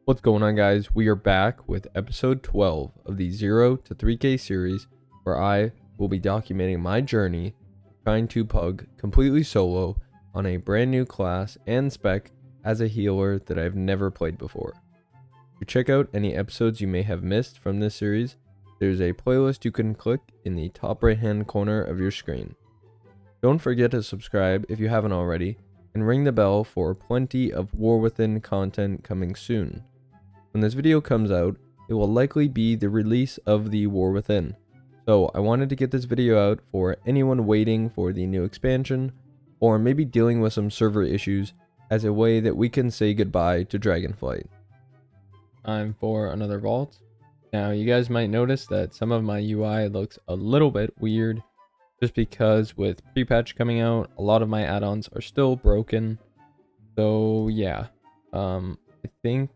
What's going on, guys? We are back with episode 12 of the 0 to 3K series, where I will be documenting my journey trying to pug completely solo on a brand new class and spec as a healer that I've never played before. To check out any episodes you may have missed from this series, there's a playlist you can click in the top right hand corner of your screen. Don't forget to subscribe if you haven't already, and ring the bell for plenty of War Within content coming soon. When this video comes out, it will likely be the release of the War Within, so I wanted to get this video out for anyone waiting for the new expansion, or maybe dealing with some server issues, as a way that we can say goodbye to Dragonflight. Time for another vault. Now you guys might notice that some of my UI looks a little bit weird, just because with pre-patch coming out, a lot of my add-ons are still broken. So yeah, I think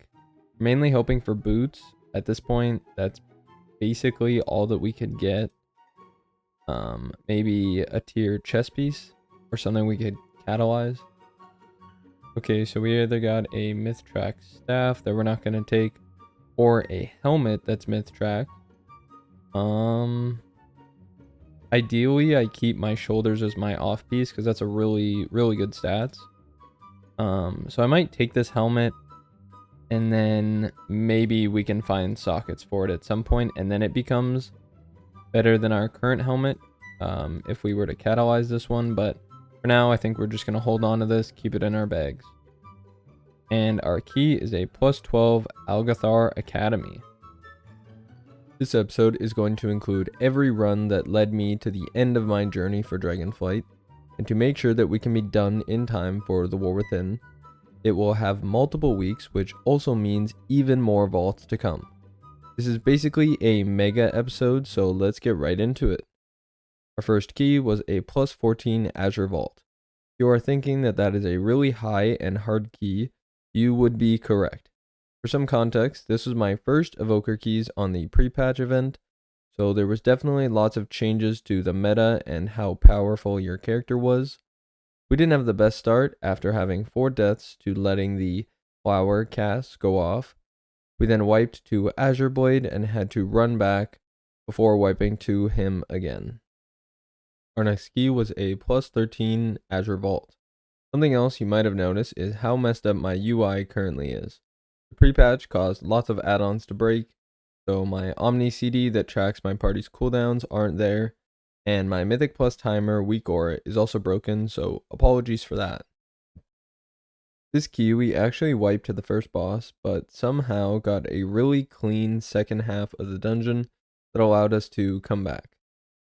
mainly hoping for boots at this point. That's basically all that we could get. Maybe a tier chest piece or something we could catalyze. Okay, so we either got a myth track staff that we're not going to take, or a helmet that's myth track. Ideally, I keep my shoulders as my off piece because that's a really good stats. So I might take this helmet, and then maybe we can find sockets for it at some point, and then it becomes better than our current helmet if we were to catalyze this one. But for now, I think we're just going to hold on to this, keep it in our bags. And our key is a +12 Algathar Academy. This episode is going to include every run that led me to the end of my journey for Dragonflight, and to make sure that we can be done in time for the War Within, it will have multiple weeks, which also means even more vaults to come. This is basically a mega episode, so let's get right into it. Our first key was a +14 Azure Vault. If you are thinking that that is a really high and hard key, you would be correct. For some context, this was my first evoker keys on the pre-patch event, so there was definitely lots of changes to the meta and how powerful your character was. We didn't have the best start after having 4 deaths to letting the flower cast go off. We then wiped to Azure Blade and had to run back before wiping to him again. Our next key was a +13 Azure Vault. Something else you might have noticed is how messed up my UI currently is. The pre-patch caused lots of add-ons to break, so my Omni CD that tracks my party's cooldowns aren't there, and my Mythic Plus timer weak aura is also broken, so apologies for that. This key we actually wiped to the first boss, but somehow got a really clean second half of the dungeon that allowed us to come back.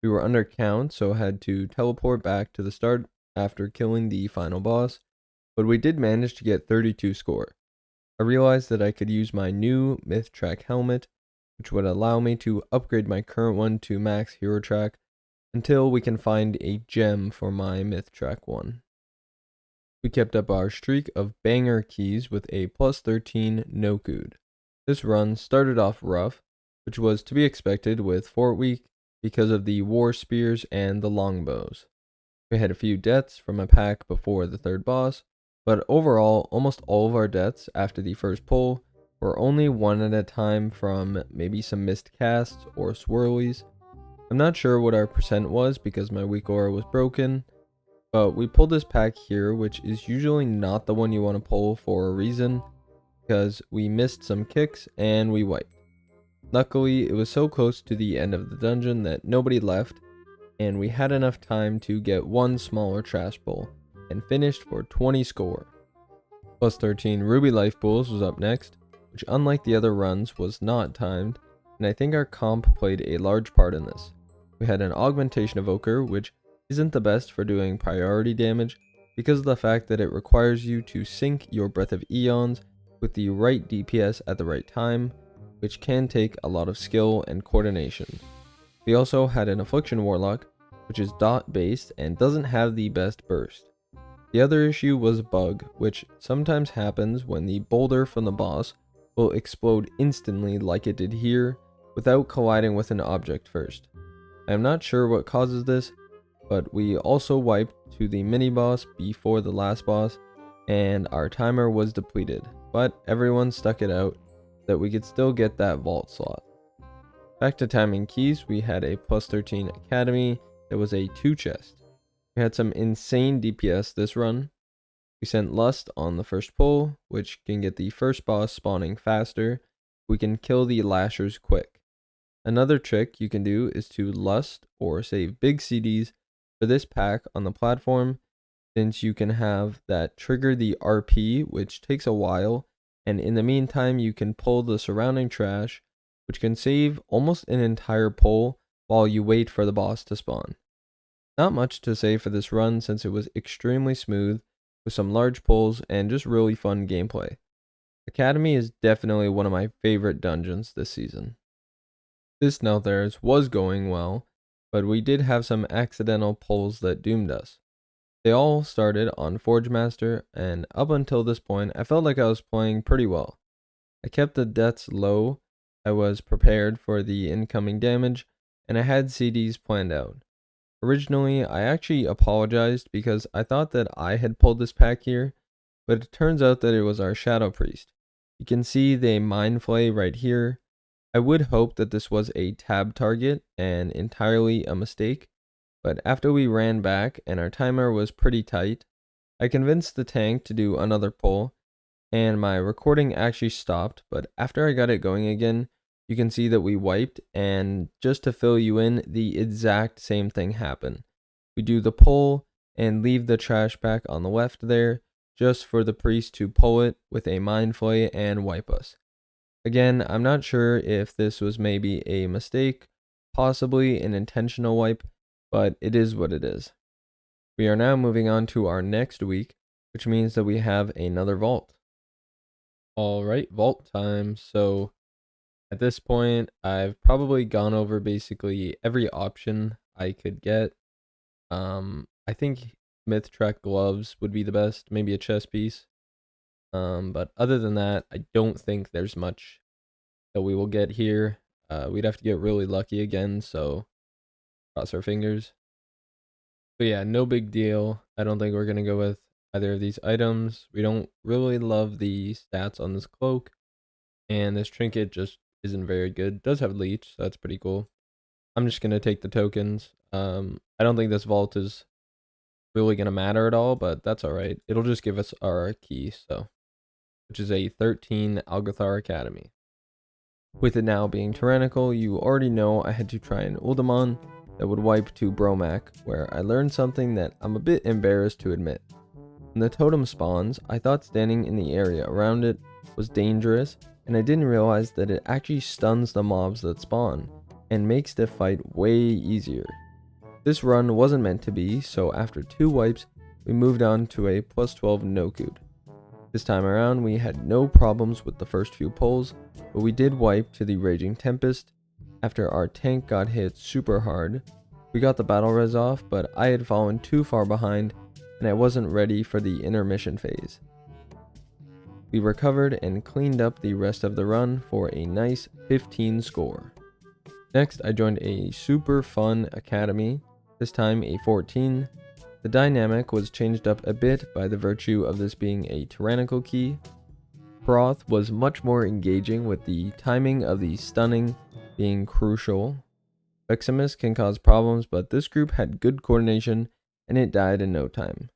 We were under count, so had to teleport back to the start after killing the final boss, but we did manage to get 32 score. I realized that I could use my new myth track helmet, which would allow me to upgrade my current one to max hero track until we can find a gem for my myth track one. We kept up our streak of banger keys with a +13 no-good. This run started off rough, which was to be expected with Fort Week because of the war spears and the longbows. We had a few deaths from a pack before the third boss, but overall, almost all of our deaths after the first pull were only one at a time from maybe some missed casts or swirlies. I'm not sure what our percent was because my weak aura was broken, but we pulled this pack here, which is usually not the one you want to pull for a reason, because we missed some kicks and we wiped. Luckily, it was so close to the end of the dungeon that nobody left, and we had enough time to get one smaller trash bowl, and finished for 20 score. +13 Ruby Life Pools was up next, which unlike the other runs was not timed, and I think our comp played a large part in this. We had an augmentation evoker, which isn't the best for doing priority damage because of the fact that it requires you to sync your Breath of Eons with the right DPS at the right time, which can take a lot of skill and coordination. We also had an Affliction Warlock, which is dot based and doesn't have the best burst. The other issue was a bug, which sometimes happens when the boulder from the boss will explode instantly like it did here, without colliding with an object first. I am not sure what causes this, but we also wiped to the mini boss before the last boss, and our timer was depleted. but everyone stuck it out that we could still get that vault slot. Back to timing keys, we had a plus 13 academy that was a 2 chest. We had some insane DPS this run. We sent Lust on the first pull, which can get the first boss spawning faster. We can kill the lashers quick. Another trick you can do is to Lust or save big CDs for this pack on the platform, since you can have that trigger the RP, which takes a while, and in the meantime you can pull the surrounding trash, which can save almost an entire pull while you wait for the boss to spawn. Not much to say for this run since it was extremely smooth with some large pulls and just really fun gameplay. Academy is definitely one of my favorite dungeons this season. This Nelthairs was going well, but we did have some accidental pulls that doomed us. They all started on Forge Master, and up until this point I felt like I was playing pretty well. I kept the deaths low, I was prepared for the incoming damage, and I had CDs planned out. Originally, I actually apologized because I thought that I had pulled this pack here, but it turns out that it was our Shadow Priest. You can see the Mind Flay right here. I would hope that this was a tab target and entirely a mistake, but after we ran back and our timer was pretty tight, I convinced the tank to do another pull, and my recording actually stopped, but after I got it going again, you can see that we wiped, and just to fill you in, the exact same thing happened. We do the pull and leave the trash pack on the left there, just for the priest to pull it with a mind flay and wipe us. Again, I'm not sure if this was maybe a mistake, possibly an intentional wipe, but it is what it is. We are now moving on to our next week, which means that we have another vault. Alright, vault time. So at this point, I've probably gone over basically every option I could get. I think Myth Trek gloves would be the best, maybe a chest piece. But other than that, I don't think there's much that we will get here. We'd have to get really lucky again, so cross our fingers. But yeah, no big deal. I don't think we're going to go with either of these items. We don't really love the stats on this cloak, and this trinket just isn't very good. It does have leech, so that's pretty cool. I'm just going to take the tokens. I don't think this vault is really going to matter at all, but that's all right. It'll just give us our key, so which is a 13 Algathar Academy. With it now being tyrannical, you already know I had to try an Uldamon that would wipe to Bromac, where I learned something that I'm a bit embarrassed to admit. When the totem spawns, I thought standing in the area around it was dangerous, and I didn't realize that it actually stuns the mobs that spawn, and makes the fight way easier. This run wasn't meant to be, so after 2 wipes, we moved on to a plus 12 no-cood. This time around, we had no problems with the first few pulls, but we did wipe to the Raging Tempest. After our tank got hit super hard, we got the battle res off, but I had fallen too far behind, and I wasn't ready for the intermission phase. We recovered and cleaned up the rest of the run for a nice 15 score. Next, I joined a super fun academy, this time a 14. The dynamic was changed up a bit by the virtue of this being a tyrannical key. Proth was much more engaging with the timing of the stunning being crucial. Veximus can cause problems, but this group had good coordination and it died in no time.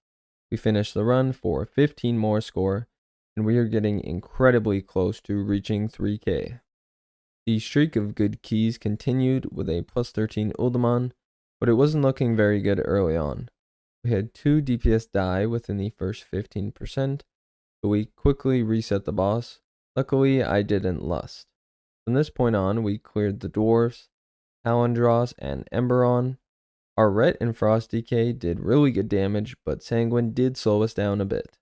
We finished the run for 15 more score, and we are getting incredibly close to reaching 3k. The streak of good keys continued with a plus 13 Uldamon, but it wasn't looking very good early on. We had 2 DPS die within the first 15%, but we quickly reset the boss. Luckily, I didn't lust. From this point on, we cleared the dwarfs, Talondros, and Emberon. Our Ret and Frost DK did really good damage, but Sanguine did slow us down a bit.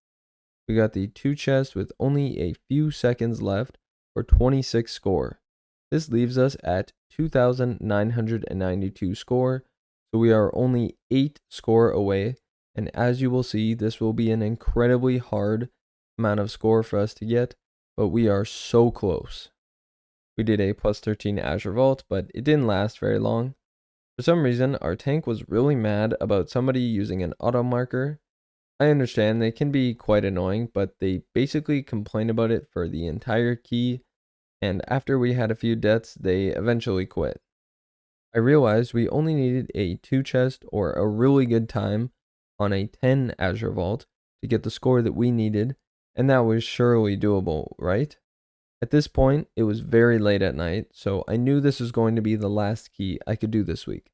We got the 2 chests with only a few seconds left for 26 score. This leaves us at 2,992 score, so we are only 8 score away, and as you will see, this will be an incredibly hard amount of score for us to get, but we are so close. We did a plus 13 Azure Vault, but it didn't last very long. For some reason, our tank was really mad about somebody using an auto marker. I understand they can be quite annoying, but they basically complained about it for the entire key, and after we had a few deaths, they eventually quit. I realized we only needed a 2 chest or a really good time on a 10 Azure Vault to get the score that we needed, and that was surely doable, right? At this point, it was very late at night, so I knew this was going to be the last key I could do this week.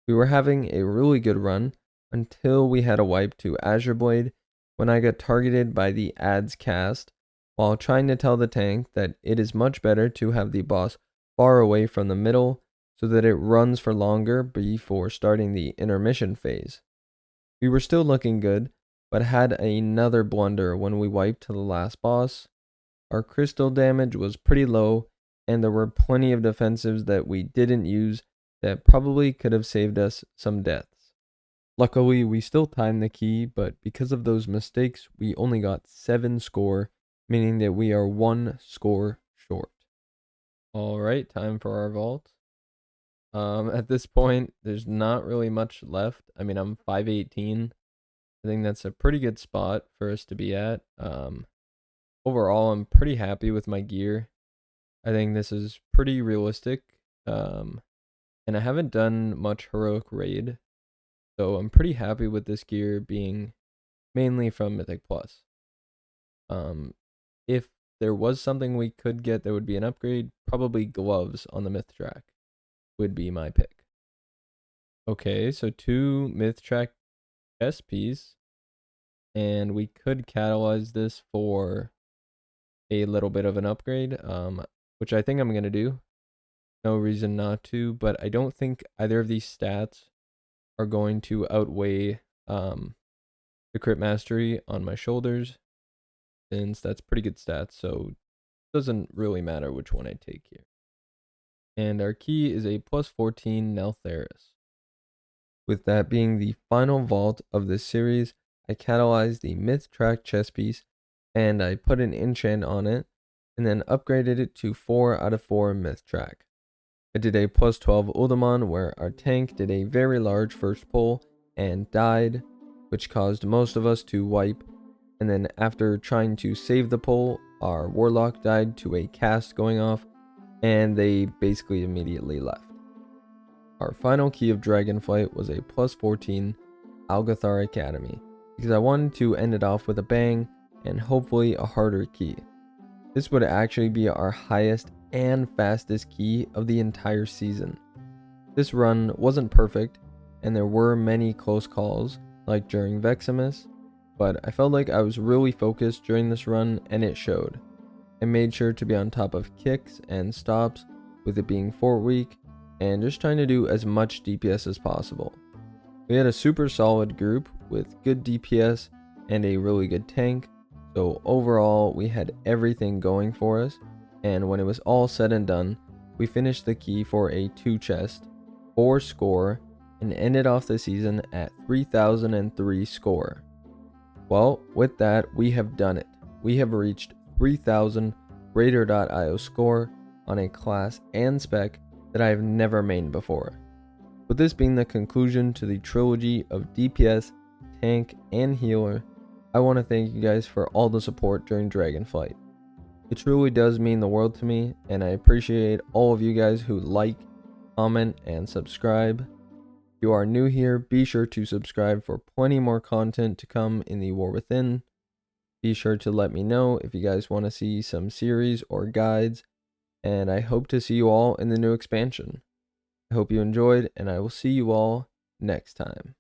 We were having a really good run until we had a wipe to Azure Blade when I got targeted by the ads cast while trying to tell the tank that it is much better to have the boss far away from the middle so that it runs for longer before starting the intermission phase. We were still looking good, but had another blunder when we wiped to the last boss. Our crystal damage was pretty low, and there were plenty of defensives that we didn't use that probably could have saved us some deaths. Luckily, we still timed the key, but because of those mistakes, we only got 7 score, meaning that we are 1 score short. Alright, time for our vault. At this point, there's not really much left. I mean, I'm 518. I think that's a pretty good spot for us to be at. Overall, I'm pretty happy with my gear. I think this is pretty realistic. And I haven't done much heroic raid, so I'm pretty happy with this gear being mainly from Mythic Plus. If there was something we could get that would be an upgrade, probably gloves on the myth track would be my pick. Okay, so 2 myth track SPs, and we could catalyze this for a little bit of an upgrade, which I think I'm going to do. No reason not to, but I don't think either of these stats are going to outweigh the crit mastery on my shoulders, since that's pretty good stats, so it doesn't really matter which one I take here. And our key is a plus 14 Neltheris. With that being the final vault of this series, I catalyzed the myth track chest piece, and I put an enchant on it, and then upgraded it to 4 out of 4 myth track. I did a plus 12 Uldaman where our tank did a very large first pull and died, which caused most of us to wipe, and then after trying to save the pull, our warlock died to a cast going off, and they basically immediately left. Our final key of dragonflight was a plus 14 Algathar Academy, because I wanted to end it off with a bang and hopefully a harder key. This would actually be our highest and fastest key of the entire season. This run wasn't perfect, and there were many close calls, like during Veximus, but I felt like I was really focused during this run, and it showed. I made sure to be on top of kicks and stops, with it being Fort Week, and just trying to do as much DPS as possible. We had a super solid group with good DPS and a really good tank, so overall we had everything going for us, and when it was all said and done, we finished the key for a 2 chest, 4 score, and ended off the season at 3003 score. Well, with that, we have done it. We have reached 3000 Raider.io score on a class and spec that I have never mained before. With this being the conclusion to the trilogy of DPS, tank, and healer, I want to thank you guys for all the support during Dragonflight. It truly does mean the world to me, and I appreciate all of you guys who like, comment, and subscribe. If you are new here, be sure to subscribe for plenty more content to come in the War Within. Be sure to let me know if you guys want to see some series or guides, and I hope to see you all in the new expansion. I hope you enjoyed, and I will see you all next time.